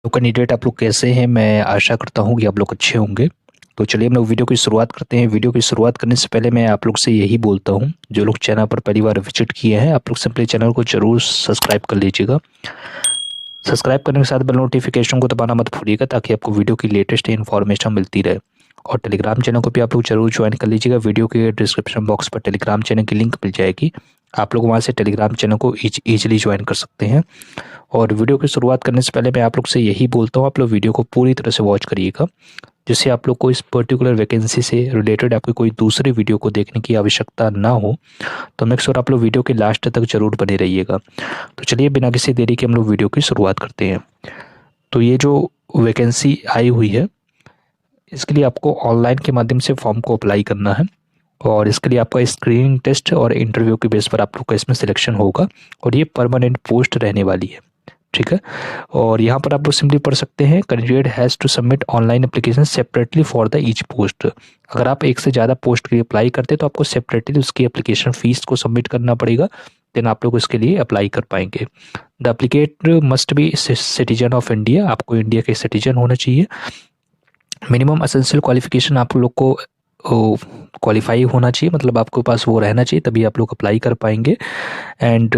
तो कैंडिडेट आप लोग कैसे हैं? मैं आशा करता हूँ कि आप लोग अच्छे होंगे। तो चलिए हम लोग वीडियो की शुरुआत करते हैं। वीडियो की शुरुआत करने से पहले मैं आप लोग से यही बोलता हूँ, जो लोग चैनल पर पहली बार विजिट किए हैं आप लोग सिंपली चैनल को जरूर सब्सक्राइब कर लीजिएगा। सब्सक्राइब करने के साथ बेल नोटिफिकेशन को दबाना मत भूलिएगा, ताकि आपको वीडियो की लेटेस्ट इन्फॉर्मेशन मिलती रहे। और टेलीग्राम चैनल को भी आप लोग जरूर ज्वाइन कर लीजिएगा। वीडियो के डिस्क्रिप्शन बॉक्स पर टेलीग्राम चैनल की लिंक मिल जाएगी, आप लोग वहाँ से टेलीग्राम चैनल को ईजिली ज्वाइन कर सकते हैं। और वीडियो की शुरुआत करने से पहले मैं आप लोग से यही बोलता हूँ, आप लोग वीडियो को पूरी तरह से वॉच करिएगा, जिससे आप लोग को इस पर्टिकुलर वैकेंसी से रिलेटेड आपकी कोई दूसरी वीडियो को देखने की आवश्यकता ना हो। तो मेक श्योर आप लोग वीडियो के लास्ट तक जरूर बने रहिएगा। तो चलिए बिना किसी देरी के हम लोग वीडियो की शुरुआत करते हैं। तो ये जो वैकेंसी आई हुई है, इसके लिए आपको ऑनलाइन के माध्यम से फॉर्म को अप्लाई करना है। और इसके लिए आपका स्क्रीनिंग टेस्ट और इंटरव्यू के बेस पर आप लोग का इसमें सिलेक्शन होगा। और ये परमानेंट पोस्ट रहने वाली है, ठीक है। और यहाँ पर आप लोग सिंपली पढ़ सकते हैं, candidate has to submit online application separately for the each post. अगर आप एक से ज़्यादा पोस्ट के लिए अप्लाई करते हैं तो आपको सेपरेटली उसकी एप्लीकेशन फ़ीस को सबमिट करना पड़ेगा, देन आप लोग इसके लिए अप्लाई कर पाएंगे। The एप्लीकेट must be citizen of India, आपको इंडिया के सिटीजन होना चाहिए। मिनिमम एसेंशियल क्वालिफिकेशन आप लोग को क्वालिफाई होना चाहिए, मतलब आपके पास वो रहना चाहिए, तभी आप लोग अप्लाई कर पाएंगे। And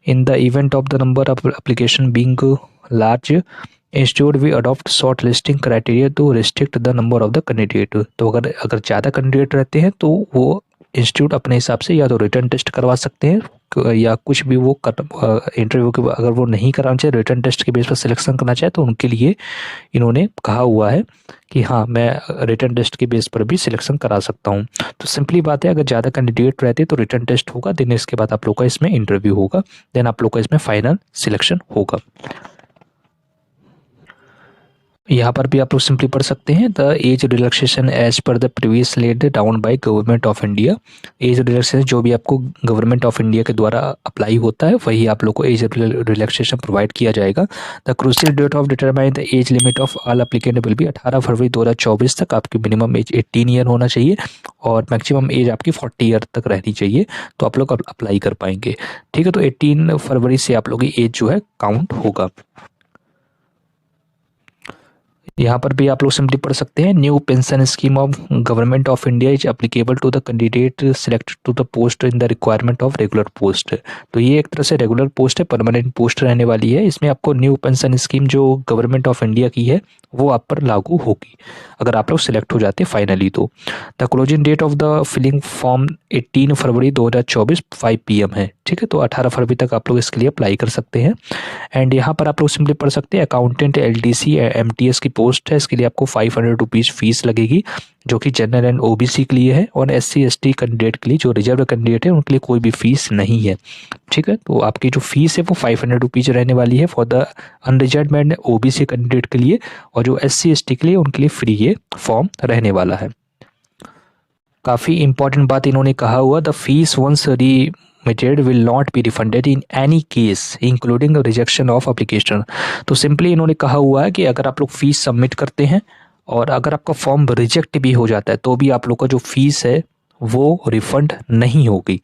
in the event of the number of application being large, institute we adopt short listing criteria to restrict the number of the candidate. तो अगर ज़्यादा कैंडिडेट रहते हैं तो वो इंस्टीट्यूट अपने हिसाब से या तो रिटर्न टेस्ट करवा सकते हैं या कुछ भी वो इंटरव्यू के अगर वो नहीं कराना चाहे, रिटर्न टेस्ट के बेस पर सिलेक्शन करना चाहे, तो उनके लिए इन्होंने कहा हुआ है कि हाँ मैं रिटर्न टेस्ट के बेस पर भी सिलेक्शन करा सकता हूँ। तो सिंपली बात है, अगर ज़्यादा कैंडिडेट रहते तो रिटर्न टेस्ट होगा, देन इसके बाद आप लोग का इसमें इंटरव्यू होगा, देन आप लोग का इसमें फाइनल सिलेक्शन होगा। यहाँ पर भी आप लोग सिंपली पढ़ सकते हैं, the age relaxation as per the previous laid down by government of India. Age relaxation जो भी आपको गवर्नमेंट ऑफ इंडिया के द्वारा अप्लाई होता है वही आप लोग को एज रिलैक्सेशन प्रोवाइड किया जाएगा। The crucial date of determine the age limit of all applicant will be 18 February 2024 तक आपकी मिनिमम एज 18 ईयर होना चाहिए और मैक्सिमम एज आपकी 40 ईयर तक रहनी चाहिए, तो आप लोग अप्लाई कर पाएंगे, ठीक है। तो 18 फरवरी से आप लोग की एज जो है काउंट होगा। यहाँ पर भी आप लोग सिंपली पढ़ सकते हैं, new pension scheme of government of India is applicable to the candidate select to the post in the requirement of regular post. तो ये एक तरह से रेगुलर पोस्ट है, परमानेंट पोस्ट रहने वाली है। इसमें आपको न्यू पेंशन स्कीम जो गवर्नमेंट ऑफ इंडिया की है वो आप पर लागू होगी अगर आप लोग सिलेक्ट हो जाते फाइनली। तो the closing date of the filling form 18 February 2024 5 PM है, ठीक है। तो 18 फरवरी तक आप लोग इसके लिए अप्लाई कर सकते हैं। एंड यहाँ पर आप लोग सिंपली पढ़ सकते हैं, अकाउंटेंट LDC MTS की पोस्ट है, इसके लिए आपको 500 रुपीज़ फीस लगेगी, जो कि जनरल एंड OBC के लिए है। और SC ST कैंडिडेट के लिए, जो रिजर्व कैंडिडेट है उनके लिए कोई भी फीस नहीं है, ठीक है। तो आपकी जो फीस है वो 500 रुपीज़ रहने वाली है for the unreserve and OBC candidate के लिए, और जो SC ST के लिए उनके लिए फ्री ये फॉर्म रहने वाला है। काफ़ी इंपॉर्टेंट बात इन्होंने कहा हुआ, the fees once remitted will not be refunded in any case including rejection of application। तो सिंपली इन्होंने कहा हुआ है कि अगर आप लोग फीस सबमिट करते हैं और अगर आपका फॉर्म रिजेक्ट भी हो जाता है तो भी आप लोग का जो फीस है वो रिफंड नहीं होगी,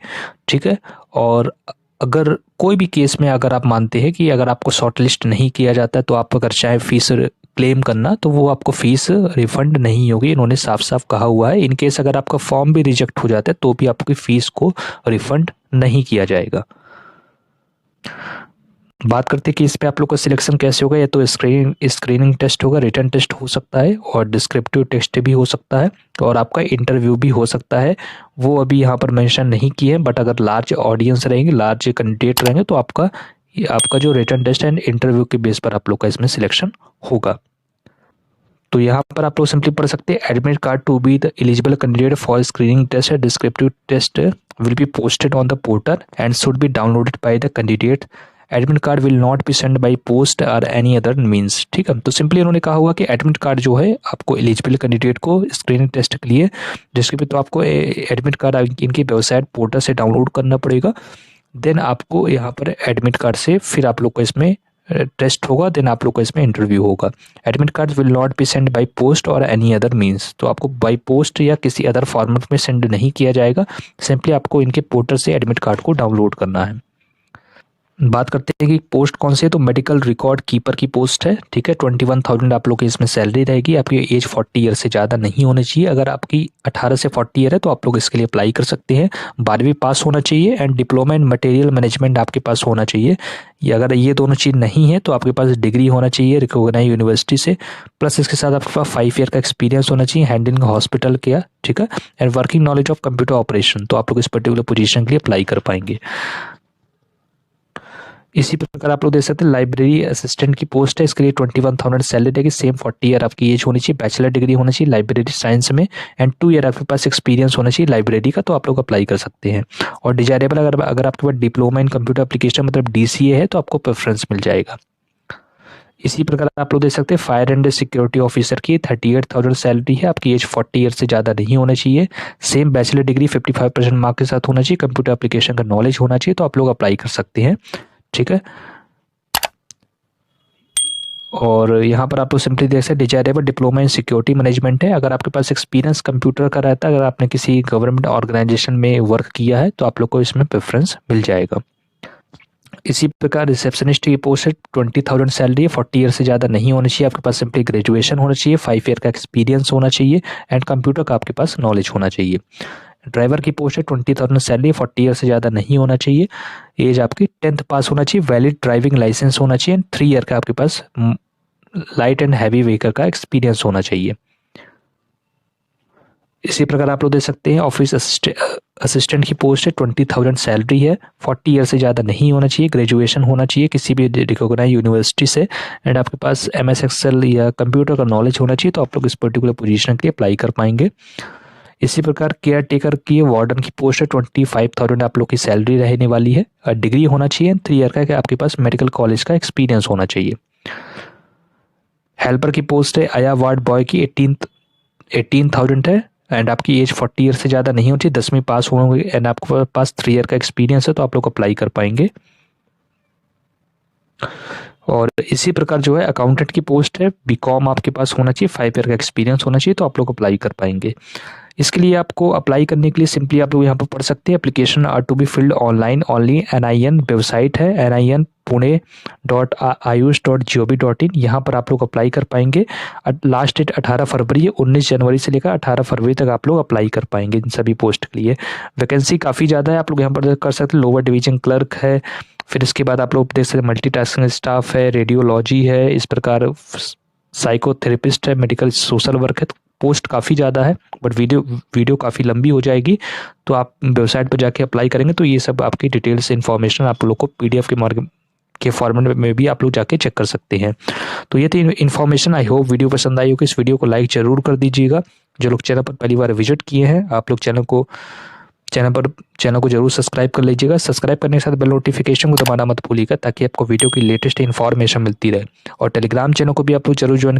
ठीक है। और अगर कोई भी केस में अगर आप मानते हैं कि अगर आपको शॉर्ट लिस्ट नहीं किया जाता है तो आप अगर चाहे फीस क्लेम करना तो वो आपको फीस रिफंड नहीं होगी, इन्होंने साफ साफ कहा हुआ है। इन केस अगर आपका फॉर्म भी रिजेक्ट हो जाता है तो भी आपकी फ़ीस को रिफंड नहीं किया जाएगा। बात करते हैं कि इस पे आप लोग का सिलेक्शन कैसे होगा, या तो स्क्रीनिंग टेस्ट होगा, रिटन टेस्ट हो सकता है और डिस्क्रिप्टिव टेस्ट भी हो सकता है और आपका इंटरव्यू भी हो सकता है। वो अभी यहाँ पर मेंशन नहीं किए हैं, बट अगर लार्ज ऑडियंस रहेंगे, लार्ज कैंडिडेट रहेंगे तो आपका जो रिटन टेस्ट एंड इंटरव्यू के बेस पर आप लोग का इसमें सिलेक्शन होगा। तो यहाँ पर आप लोग सिंपली पढ़ सकते हैं, admit card to be the eligible candidate for screening test and descriptive test will be posted on the portal and should be downloaded by the candidate. Admit card will not be send by post or any other means, ठीक है। तो simply उन्होंने कहा हुआ कि admit card जो है आपको एलिजिबल कैंडिडेट को स्क्रीनिंग टेस्ट के लिए, जिसके भी तो आपको एडमिट कार्ड इनकी वेबसाइट पोर्टल से डाउनलोड करना पड़ेगा। देन आपको यहाँ पर एडमिट कार्ड से फिर आप लोग को इसमें टेस्ट होगा, देन आप लोग का इसमें इंटरव्यू होगा। Admit card will not be send by post or any other means, तो आपको बाय पोस्ट या किसी अदर फॉर्मेट में सेंड नहीं किया जाएगा, सिंपली आपको इनके पोर्टल से एडमिट कार्ड को डाउनलोड करना है। बात करते हैं कि पोस्ट कौन सी है, तो मेडिकल रिकॉर्ड कीपर की पोस्ट है, ठीक है। 21,000 आप लोग की इसमें सैलरी रहेगी। आपकी एज 40 ईयर से ज़्यादा नहीं होनी चाहिए। अगर आपकी 18 से 40 ईयर है तो आप लोग इसके लिए अप्लाई कर सकते हैं। 12वीं पास होना चाहिए and diploma in material management आपके पास होना चाहिए। या अगर ये दोनों चीज़ नहीं है तो आपके पास डिग्री होना चाहिए रिकॉग्नाइज यूनिवर्सिटी से, प्लस इसके साथ आपके पास 5 ईयर का एक्सपीरियंस होना चाहिए हैंडलिंग हॉस्पिटल का, ठीक है, and working knowledge of computer operation. तो आप लोग इस पर्टिकुलर पोजीशन के लिए अप्लाई कर पाएंगे। इसी प्रकार आप लोग देख सकते हैं लाइब्रेरी असिस्टेंट की पोस्ट है। इसके लिए 21,000 सैलरी रहेगी। सेम 40 ईयर आपकी एज होनी चाहिए, बैचलर डिग्री होना चाहिए लाइब्रेरी साइंस में एंड 2 ईयर आपके पास एक्सपीरियंस होना चाहिए लाइब्रेरी का। तो आप लोग अप्लाई कर सकते हैं। और डिजायरेबल अगर आपके पास डिप्लोमा इन कंप्यूटर एप्लीकेशन मतलब DCA है तो आपको प्रेफरेंस मिल जाएगा। इसी प्रकार आप लोग देख सकते हैं फायर एंड सिक्योरिटी ऑफिसर की 38,000 सैलरी है। आपकी एज 40 ईयर से ज़्यादा नहीं होना चाहिए। सेम बैचलर डिग्री 55% मार्क के साथ होना चाहिए। कंप्यूटर एप्लीकेशन का नॉलेज होना चाहिए। तो आप लोग अप्लाई कर सकते हैं, ठीक है। और यहाँ पर आप लोग सिंपली देख सकते desirable diploma in security management है। अगर आपके पास एक्सपीरियंस कंप्यूटर का रहता है, अगर आपने किसी गवर्नमेंट ऑर्गेनाइजेशन में वर्क किया है तो आप लोग को इसमें प्रेफरेंस मिल जाएगा। इसी प्रकार रिसेप्शनिस्ट की पोस्ट है। 20,000 सैलरी है। 40 ईयर से ज़्यादा नहीं होना चाहिए। आपके पास सिंपली ग्रेजुएशन होना चाहिए, 5 ईयर का एक्सपीरियंस होना चाहिए एंड कंप्यूटर का आपके पास नॉलेज होना चाहिए। ड्राइवर की पोस्ट है। 20,000 सैलरी, 40 ईयर से ज़्यादा नहीं होना चाहिए। एज आपकी 10th पास होना चाहिए। वैलिड ड्राइविंग लाइसेंस होना चाहिए एंड 3 ईयर का आपके पास लाइट एंड हैवी व्हीकल का एक्सपीरियंस होना चाहिए। इसी प्रकार आप लोग देख सकते हैं ऑफिस असिस्टेंट की पोस्ट है। 20,000 सैलरी है। 40 ईयर से ज़्यादा नहीं होना चाहिए। ग्रेजुएशन होना चाहिए किसी भी रिकॉग्नाइज यूनिवर्सिटी से एंड आपके पास MS Excel या कंप्यूटर का नॉलेज होना चाहिए। तो आप लोग इस पर्टिकुलर पोजीशन के लिए अप्लाई कर पाएंगे। इसी प्रकार केयर टेकर की वार्डन की पोस्ट है। 25,000 आप लोग की सैलरी रहने वाली है। डिग्री होना चाहिए 3 ईयर का आपके पास मेडिकल कॉलेज का एक्सपीरियंस होना चाहिए। हेल्पर की पोस्ट है। आया वार्ड बॉय की 18,000 है एंड आपकी एज 40 ईयर से ज़्यादा नहीं होती। 10वीं पास होंगे एंड आपके पास 3 ईयर का एक्सपीरियंस है तो आप लोग अप्लाई कर पाएंगे। और इसी प्रकार जो है अकाउंटेंट की पोस्ट है। BCom आपके पास होना चाहिए, 5 ईयर का एक्सपीरियंस होना चाहिए। तो आप लोग अप्लाई कर पाएंगे। इसके लिए आपको अप्लाई करने के लिए सिंपली आप लोग यहाँ पर पढ़ सकते हैं application are to be filled online only. NIN website है NIN.pune.ayush.gov.in। यहाँ पर आप लोग अप्लाई कर पाएंगे। लास्ट डेट 18 फरवरी है। 19 जनवरी से लेकर 18 फरवरी तक आप लोग अप्लाई कर पाएंगे इन सभी पोस्ट के लिए। वैकेंसी काफ़ी ज़्यादा है, आप लोग यहाँ पर कर सकते हैं। लोअर डिवीजन क्लर्क है, फिर इसके बाद आप लोग देख सकते मल्टीटास्किंग स्टाफ है, रेडियोलॉजी है, इस प्रकार साइकोथेरेपिस्ट है, मेडिकल सोशल वर्क है। पोस्ट काफ़ी ज़्यादा है बट वीडियो काफ़ी लंबी हो जाएगी। तो आप वेबसाइट पर जाके अप्लाई करेंगे तो ये सब आपकी डिटेल्स इन्फॉर्मेशन आप लोग को PDF के फॉर्मेट में भी आप लोग जाके चेक कर सकते हैं। तो ये थी इन्फॉर्मेशन। आई होप वीडियो पसंद आई होगी। इस वीडियो को लाइक जरूर कर दीजिएगा। जो लोग चैनल पर पहली बार विजिट किए हैं आप लोग चैनल को जरूर सब्सक्राइब कर लीजिएगा। सब्सक्राइब करने के साथ बेल नोटिफिकेशन को दबाना मत भूलिएगा ताकि आपको वीडियो की लेटेस्ट इन्फॉर्मेशन मिलती रहे। और टेलीग्राम चैनल को भी आप लोग जरूर ज्वाइन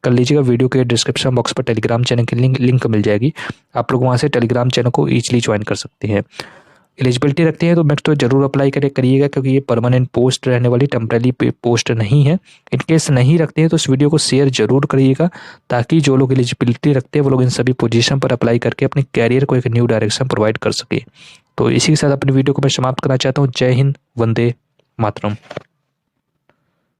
कर लीजिएगा। वीडियो के डिस्क्रिप्शन बॉक्स पर टेलीग्राम चैनल की लिंक मिल जाएगी। आप लोग वहाँ से टेलीग्राम चैनल को ईजिली ज्वाइन कर सकते हैं। एलिजिबिलिटी रखते हैं तो नेक्स्ट तो जरूर अप्लाई करिएगा क्योंकि ये परमानेंट पोस्ट रहने वाली टेम्परेरी पोस्ट नहीं है। इन केस नहीं रखते हैं तो इस वीडियो को शेयर जरूर करिएगा ताकि जो लोग एलिजिबिलिटी रखते हैं वो लोग इन सभी पोजीशन पर अप्लाई करके अपने कैरियर को एक न्यू डायरेक्शन प्रोवाइड कर सके। तो इसी के साथ अपनी वीडियो को मैं समाप्त करना चाहता हूँ। जय हिंद, वंदे मातरम।